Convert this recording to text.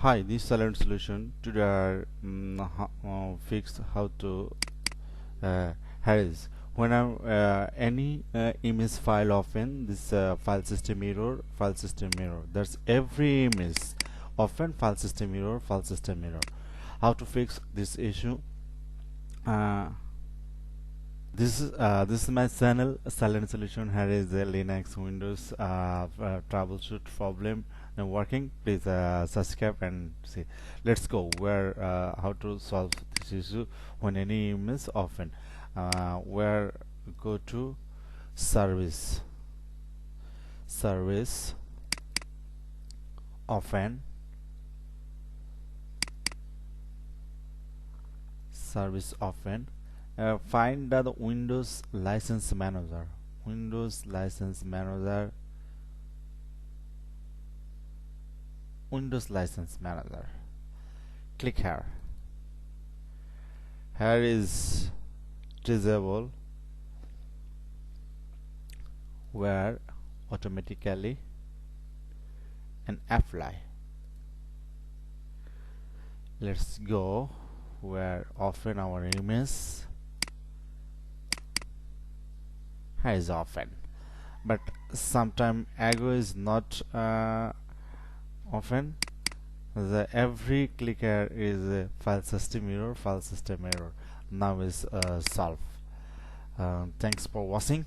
Hi, this is Silent Solution. Today I fix how to harass when any image file open this file system error. That's every image open file system error. How to fix this issue? Uh, this is my channel Silent Solution. Here is the Linux Windows troubleshoot problem working. Please subscribe and see. Let's go where how to solve this issue when any image open. Where go to service open service open. Find the Windows License Manager. Windows License Manager. Windows License Manager. Click here. Here is disable where automatically and apply. Let's go where open our image. Here is open, but sometime ago is not open. The every click here is a file system error. Now is solved. Thanks for watching.